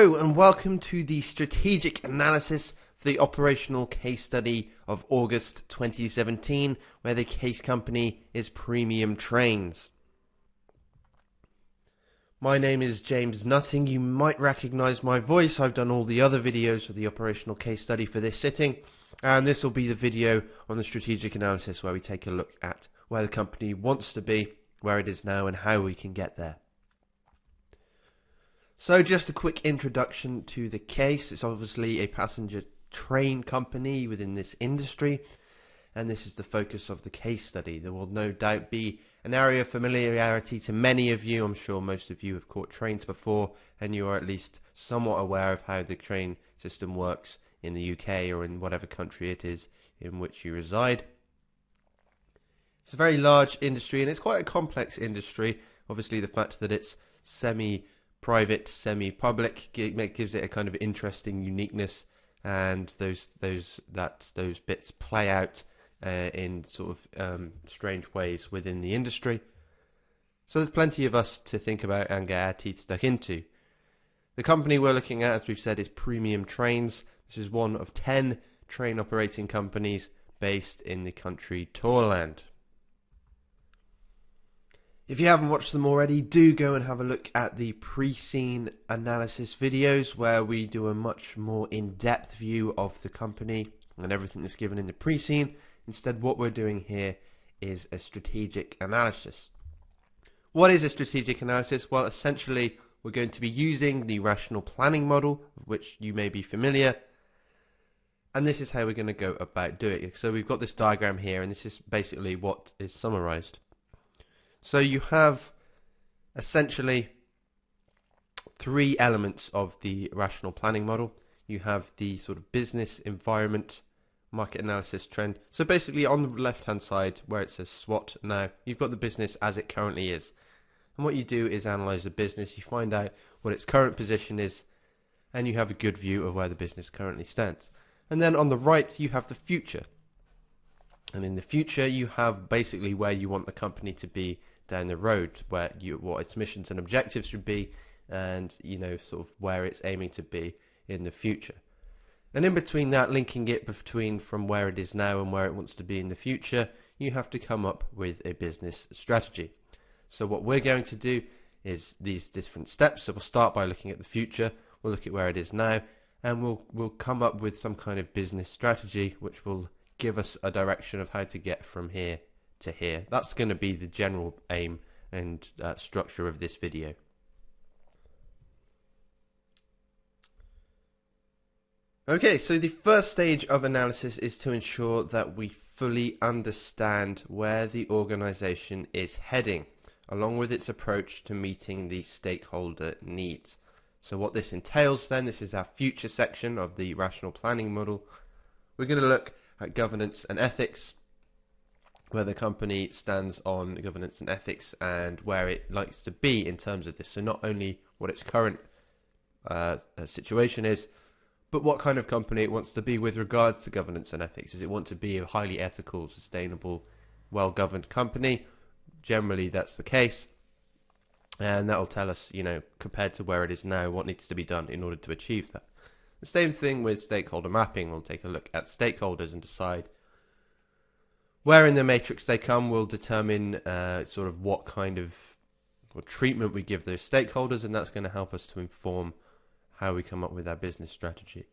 Hello and welcome to the strategic analysis for the operational case study of August 2017, where the case company is Premium Trains. My name is James Nutting. You might recognise my voice. I've done all the other videos for the operational case study for this sitting, and this will be the video on the strategic analysis where we take a look at where the company wants to be, where it is now, and how we can get there. So just a quick introduction to the case. It's obviously a passenger train company within this industry, and this is the focus of the case study. There will no doubt be an area of familiarity to many of you. I'm sure most of you have caught trains before, and you are at least somewhat aware of how the train system works in the UK or in whatever country it is in which you reside. It's a very large industry, and it's quite a complex industry. Obviously, the fact that it's semi-private, semi-public gives it a kind of interesting uniqueness, and those bits play out in sort of strange ways within the industry. So there's plenty of us to think about and get our teeth stuck into. The company we're looking at, as we've said, is Premium Trains. This is one of 10 train operating companies based in the country Thailand. If you haven't watched them already, do go and have a look at the pre-scene analysis videos where we do a much more in-depth view of the company and everything that's given in the pre-scene. Instead, what we're doing here is a strategic analysis. What is a strategic analysis? Well, essentially, we're going to be using the rational planning model, of which you may be familiar, and this is how we're going to go about doing it. So we've got this diagram here, and this is basically what is summarized. So you have essentially three elements of the rational planning model. You have the sort of business environment, market analysis, trend. So basically on the left hand side where it says SWOT now, you've got the business as it currently is. And what you do is analyze the business, you find out what its current position is, and you have a good view of where the business currently stands. And then on the right you have the future. And in the future you have basically where you want the company to be down the road, what its missions and objectives should be, and sort of where it's aiming to be in the future. And in between that, linking it between from where it is now and where it wants to be in the future, you have to come up with a business strategy. So what we're going to do is these different steps. So we'll start by looking at the future, we'll look at where it is now, and we'll come up with some kind of business strategy which will give us a direction of how to get from here to here. That's going to be the general aim and structure of this video. Okay, so the first stage of analysis is to ensure that we fully understand where the organization is heading, along with its approach to meeting the stakeholder needs. So what this entails then, this is our future section of the rational planning model. We're going to look at governance and ethics, where the company stands on governance and ethics and where it likes to be in terms of this. So not only what its current situation is, but what kind of company it wants to be with regards to governance and ethics. Does it want to be a highly ethical, sustainable, well-governed company? Generally that's the case, and that will tell us, compared to where it is now, what needs to be done in order to achieve that. The same thing with stakeholder mapping. We'll take a look at stakeholders and decide where in the matrix they come. Will determine sort of what kind of treatment we give those stakeholders, and that's going to help us to inform how we come up with our business strategy.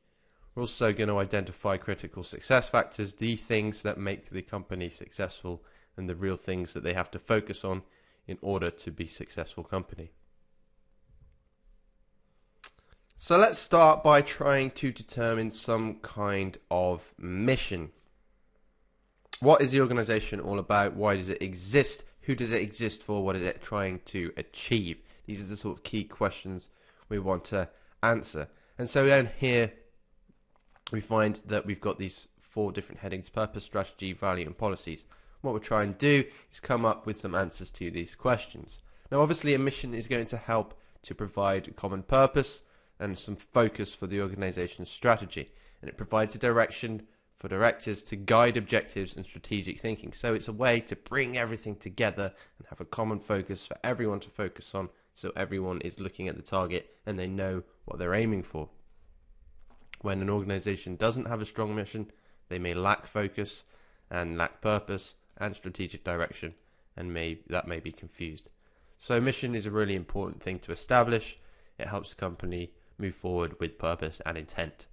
We're also going to identify critical success factors, the things that make the company successful and the real things that they have to focus on in order to be a successful company. So let's start by trying to determine some kind of mission. What is the organization all about? Why does it exist? Who does it exist for? What is it trying to achieve? These are the sort of key questions we want to answer. And so down here we find that we've got these four different headings: purpose, strategy, value and policies. What we're trying to do is come up with some answers to these questions. Now obviously a mission is going to help to provide a common purpose and some focus for the organization's strategy, and it provides a direction for directors to guide objectives and strategic thinking. So it's a way to bring everything together and have a common focus for everyone to focus on so everyone is looking at the target and they know what they're aiming for. When an organization doesn't have a strong mission, they may lack focus and lack purpose and strategic direction, and that may be confused. So mission is a really important thing to establish. It helps the company move forward with purpose and intent.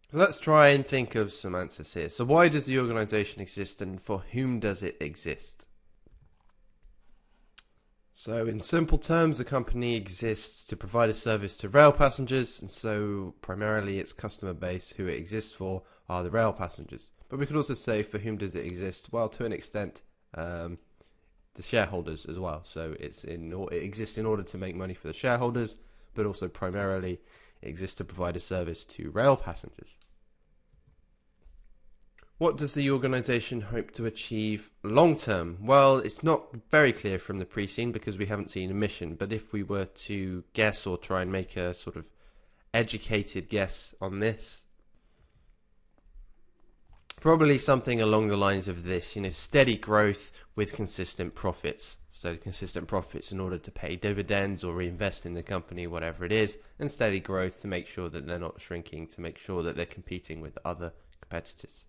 So let's try and think of some answers here. So why does the organization exist, and for whom does it exist? So in simple terms, the company exists to provide a service to rail passengers, and so primarily its customer base who it exists for are the rail passengers. But we could also say, for whom does it exist? Well, to an extent, the shareholders as well. So it exists in order to make money for the shareholders, but also primarily it exists to provide a service to rail passengers. What does the organisation hope to achieve long term? Well, it's not very clear from the pre-scene because we haven't seen a mission, but if we were to guess or try and make a sort of educated guess on this, probably something along the lines of this, steady growth with consistent profits. So consistent profits in order to pay dividends or reinvest in the company, whatever it is, and steady growth to make sure that they're not shrinking, to make sure that they're competing with other competitors.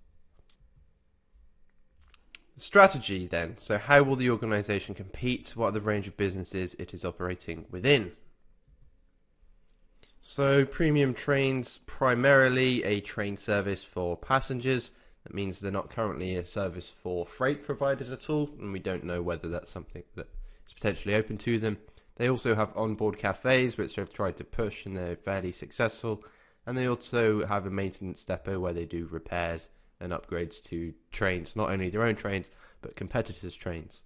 Strategy then. So how will the organisation compete? What are the range of businesses it is operating within? So premium trains, primarily a train service for passengers. That means they're not currently a service for freight providers at all, and we don't know whether that's something that is potentially open to them. They also have onboard cafes, which they've tried to push, and they're fairly successful. And they also have a maintenance depot where they do repairs and upgrades to trains, not only their own trains, but competitors' trains.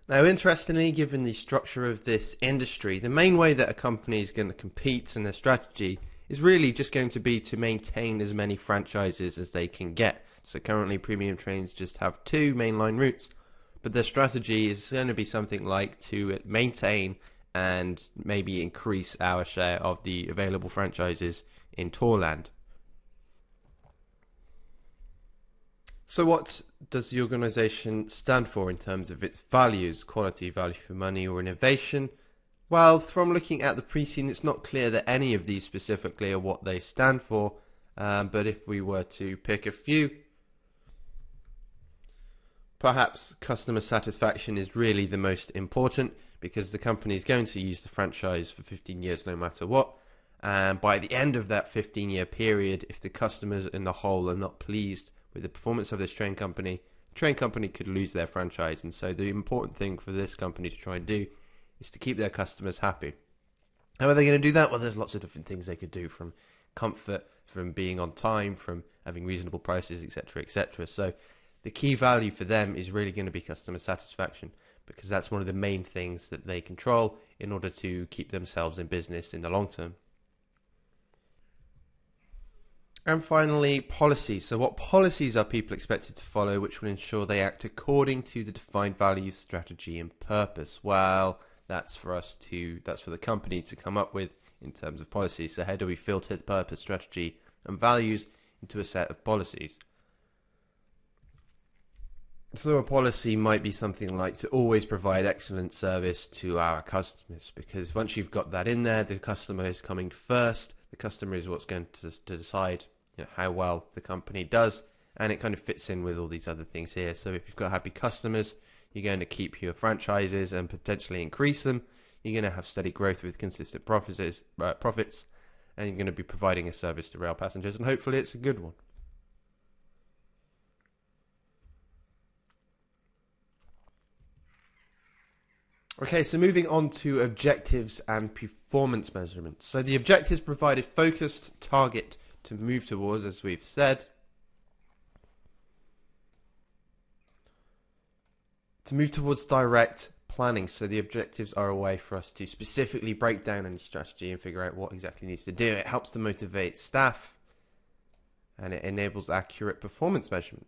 Now, interestingly, given the structure of this industry, the main way that a company is going to compete and their strategy is really just going to be to maintain as many franchises as they can get. So currently premium trains just have 2 mainline routes, but their strategy is going to be something like to maintain and maybe increase our share of the available franchises in Tourland. So what does the organisation stand for in terms of its values? Quality, value for money, or innovation? Well, from looking at the pre-scene, it's not clear that any of these specifically are what they stand for. But if we were to pick a few, perhaps customer satisfaction is really the most important, because the company is going to use the franchise for 15 years no matter what. And by the end of that 15-year period, if the customers in the whole are not pleased with the performance of this train company, the train company could lose their franchise. And so the important thing for this company to try and do is to keep their customers happy. How are they going to do that? Well, there's lots of different things they could do, from comfort, from being on time, from having reasonable prices, etc., etc. So the key value for them is really going to be customer satisfaction, because that's one of the main things that they control in order to keep themselves in business in the long term. And finally, policies. So what policies are people expected to follow which will ensure they act according to the defined values, strategy and purpose? Well, that's for the company to come up with in terms of policies. So how do we filter the purpose, strategy and values into a set of policies? So a policy might be something like to always provide excellent service to our customers, because once you've got that in there, the customer is coming first. The customer is what's going to decide how well the company does, and it kind of fits in with all these other things here. So if you've got happy customers, you're going to keep your franchises and potentially increase them. You're going to have steady growth with consistent profits, and you're going to be providing a service to rail passengers, and hopefully it's a good one. Okay, so moving on to objectives and performance measurements. So the objectives provide a focused target to move towards, as we've said. To move towards direct planning. So the objectives are a way for us to specifically break down any strategy and figure out what exactly needs to do. It helps to motivate staff, and it enables accurate performance measurement.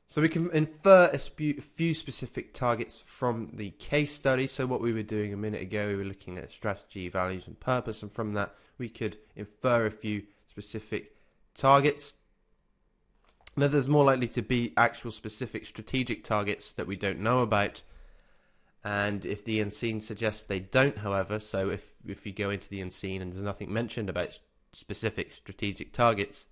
So we can infer a few specific targets from the case study. So what we were doing a minute ago, we were looking at strategy, values and purpose, and from that we could infer a few specific targets. Now, there's more likely to be actual specific strategic targets that we don't know about. And if the unseen suggests they don't, however, so if you go into the unseen and there's nothing mentioned about specific strategic targets,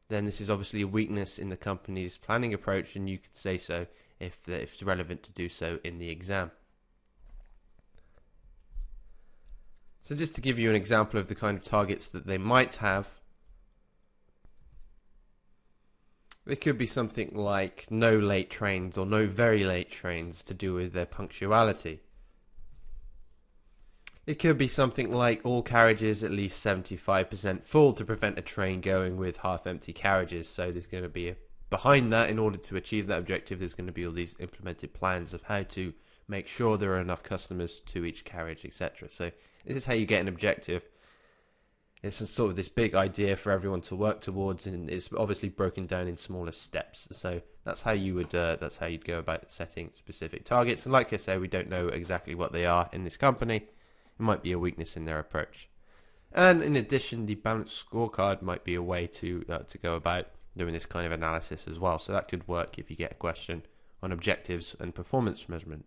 then this is obviously a weakness in the company's planning approach, and you could say so if it's relevant to do so in the exam. So just to give you an example of the kind of targets that they might have, it could be something like no late trains or no very late trains to do with their punctuality. It could be something like all carriages at least 75% full to prevent a train going with half-empty carriages. So there's going to be behind that, in order to achieve that objective, there's going to be all these implemented plans of how to make sure there are enough customers to each carriage, etc. So this is how you get an objective. It's sort of this big idea for everyone to work towards, and it's obviously broken down in smaller steps. So that's how you would you'd go about setting specific targets. And like I say, we don't know exactly what they are in this company. It might be a weakness in their approach. And in addition, the balanced scorecard might be a way to go about doing this kind of analysis as well. So that could work if you get a question on objectives and performance measurement.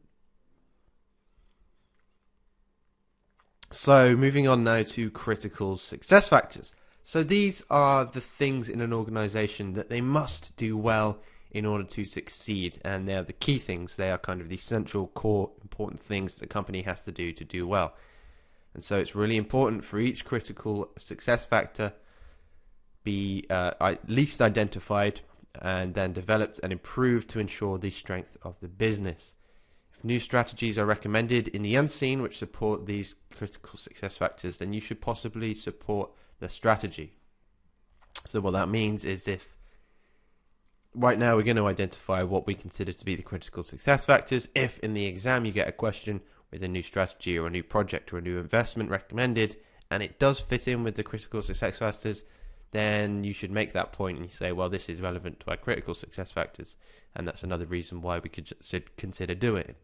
So moving on now to critical success factors. So these are the things in an organization that they must do well in order to succeed, and they're the key things. They are kind of the central, core, important things the company has to do well. And so it's really important for each critical success factor be at least identified and then developed and improved to ensure the strength of the business. If new strategies are recommended in the unseen which support these critical success factors, then you should possibly support the strategy. So what that means is, if right now we're going to identify what we consider to be the critical success factors, if in the exam you get a question with a new strategy or a new project or a new investment recommended, and it does fit in with the critical success factors, then you should make that point and you say, well, this is relevant to our critical success factors, and that's another reason why we should consider doing it.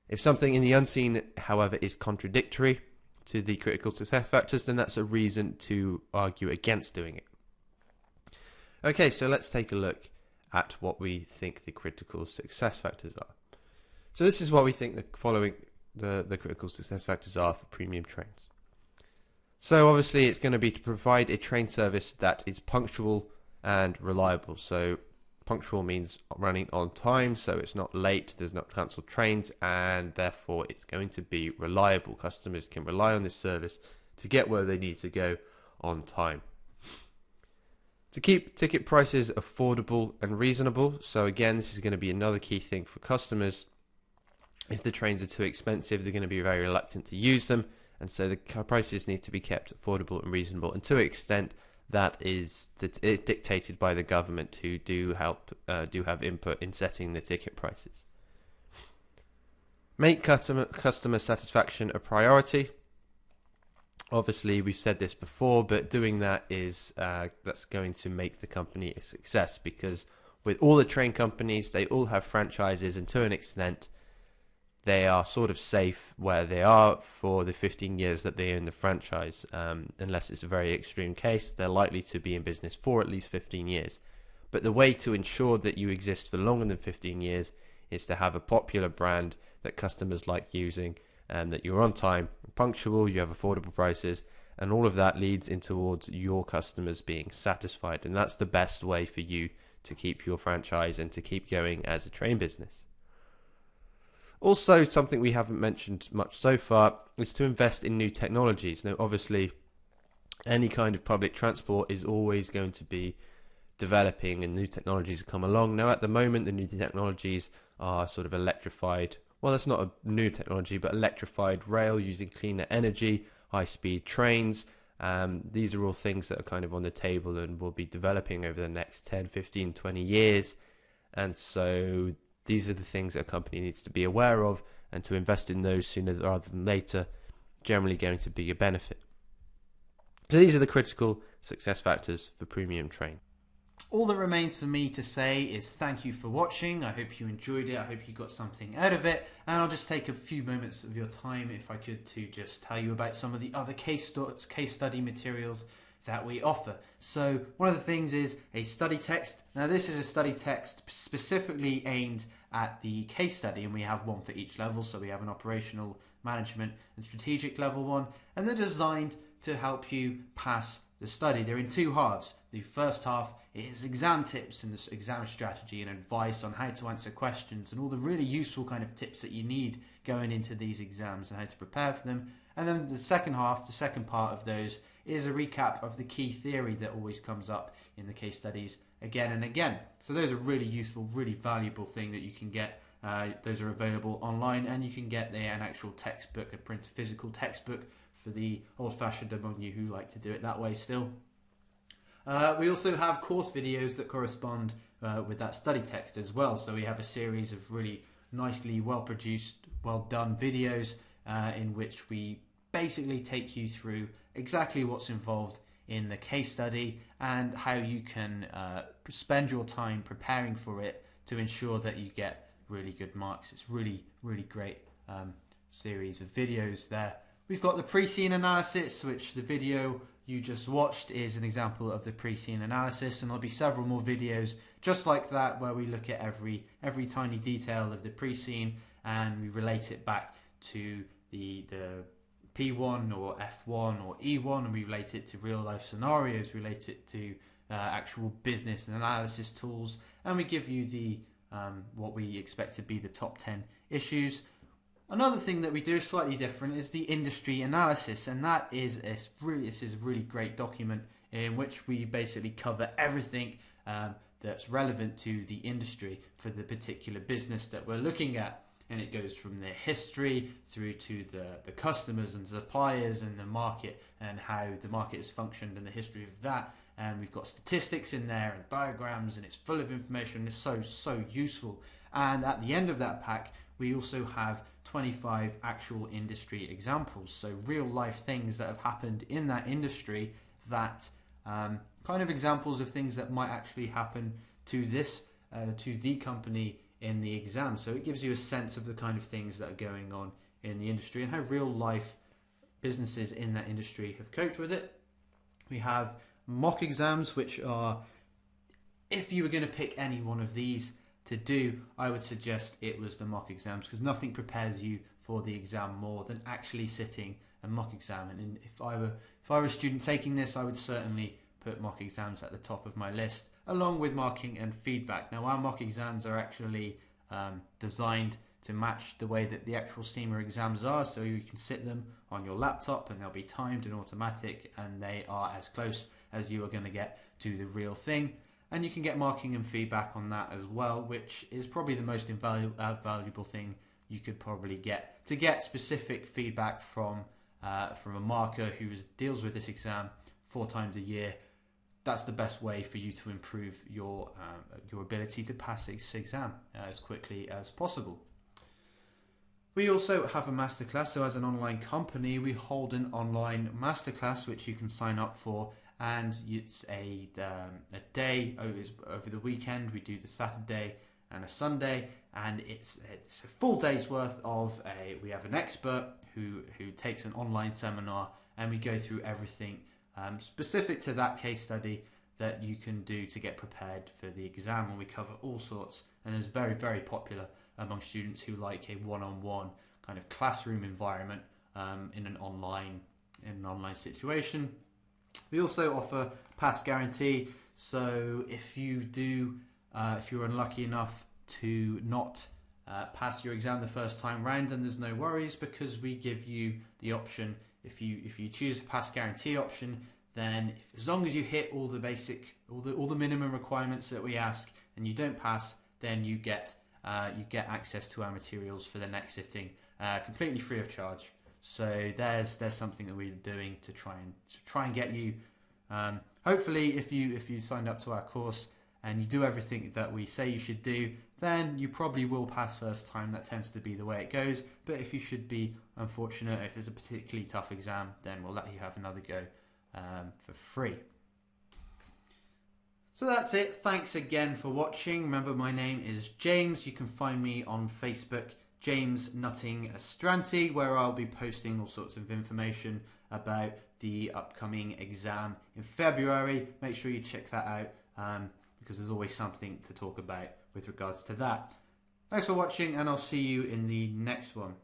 If something in the unseen, however, is contradictory to the critical success factors, then that's a reason to argue against doing it. Okay, so let's take a look at what we think the critical success factors are. So this is what we think the critical success factors are for premium trains. So obviously it's going to be to provide a train service that is punctual and reliable. So punctual means running on time, so it's not late, there's not cancelled trains, and therefore it's going to be reliable. Customers can rely on this service to get where they need to go on time. To keep ticket prices affordable and reasonable. So again, this is going to be another key thing for customers. If the trains are too expensive, they're going to be very reluctant to use them, and so the prices need to be kept affordable and reasonable, and to an extent that is dictated by the government, who do have input in setting the ticket prices. Make customer satisfaction a priority. Obviously, we've said this before, but doing that is that's going to make the company a success, because with all the train companies, they all have franchises, and to an extent they are sort of safe where they are for the 15 years that they own the franchise. Unless it's a very extreme case, they're likely to be in business for at least 15 years. But the way to ensure that you exist for longer than 15 years is to have a popular brand that customers like using, and that you're on time, punctual, you have affordable prices, and all of that leads in towards your customers being satisfied. And that's the best way for you to keep your franchise and to keep going as a train business. Also, something we haven't mentioned much so far is to invest in new technologies. Now, obviously, any kind of public transport is always going to be developing, and new technologies come along. Now, at the moment, the new technologies are sort of electrified. Well, that's not a new technology, but electrified rail using cleaner energy, high-speed trains. These are all things that are kind of on the table and will be developing over the next 10, 15, 20 years. And so these are the things that a company needs to be aware of, and to invest in those sooner rather than later, generally going to be a benefit. So these are the critical success factors for premium train. All that remains for me to say is thank you for watching. I hope you enjoyed it. I hope you got something out of it. And I'll just take a few moments of your time, if I could, to just tell you about some of the other case study materials that we offer. So one of the things is a study text. Now this is a study text specifically aimed at the case study, and we have one for each level. So we have an operational, management and strategic level one, and they're designed to help you pass the study. They're in two halves. The first half is exam tips and this exam strategy and advice on how to answer questions and all the really useful kind of tips that you need going into these exams and how to prepare for them. And then the second half, the second part of those, is a recap of the key theory that always comes up in the case studies again and again. So those are really useful, really valuable thing that you can get. Those are available online, and you can get an actual textbook, a printed physical textbook for the old-fashioned among you who like to do it that way still. We also have course videos that correspond with that study text as well. So we have a series of really nicely well-produced, well-done videos in which we basically take you through exactly what's involved in the case study and how you can spend your time preparing for it to ensure that you get really good marks. It's really, really great series of videos there. We've got the pre-scene analysis, which the video you just watched is an example of the pre-scene analysis, and there'll be several more videos just like that where we look at every tiny detail of the pre-scene and we relate it back to the P1 or F1 or E1, and we relate it to real life scenarios, relate it to actual business and analysis tools, and we give you the what we expect to be the top 10 issues. Another thing that we do slightly different is the industry analysis, and that is this is a really great document in which we basically cover everything that's relevant to the industry for the particular business that we're looking at. And it goes from their history through to the customers and suppliers and the market and how the market has functioned and the history of that. And we've got statistics in there and diagrams, and it's full of information. It's so useful. And at the end of that pack, we also have 25 actual industry examples. So real life things that have happened in that industry, that kind of examples of things that might actually happen to the company in the exam. So it gives you a sense of the kind of things that are going on in the industry and how real life businesses in that industry have coped with it. We have mock exams, which are, if you were going to pick any one of these to do, I would suggest it was the mock exams, because nothing prepares you for the exam more than actually sitting a mock exam. And if I were a student taking this, I would certainly put mock exams at the top of my list, along with marking and feedback. Now, our mock exams are actually designed to match the way that the actual CIMA exams are, so you can sit them on your laptop and they'll be timed and automatic, and they are as close as you are going to get to the real thing. And you can get marking and feedback on that as well, which is probably the most valuable thing you could probably get. To get specific feedback from a marker who deals with this exam 4 times a year, that's the best way for you to improve your ability to pass this exam as quickly as possible. We also have a masterclass. So as an online company, we hold an online masterclass which you can sign up for, and it's a day over the weekend. We do the Saturday and a Sunday, and it's a full day's worth of we have an expert who takes an online seminar, and we go through everything specific to that case study that you can do to get prepared for the exam, and we cover all sorts. And it's very, very popular among students who like a one-on-one kind of classroom environment in an online situation. We also offer pass guarantee. So if you're unlucky enough to not pass your exam the first time round, then there's no worries, because we give you the option. If you choose a pass guarantee option, then as long as you hit all the minimum requirements that we ask, and you don't pass, then you get access to our materials for the next sitting completely free of charge. So there's something that we're doing to try and get you. Hopefully, if you signed up to our course and you do everything that we say you should do, then you probably will pass first time. That tends to be the way it goes. But if you should be unfortunate, if it's a particularly tough exam, then we'll let you have another go for free. So that's it. Thanks again for watching. Remember, my name is James. You can find me on Facebook, James Nutting Astranti, where I'll be posting all sorts of information about the upcoming exam in February. Make sure you check that out because there's always something to talk about with regards to that. Thanks for watching, and I'll see you in the next one.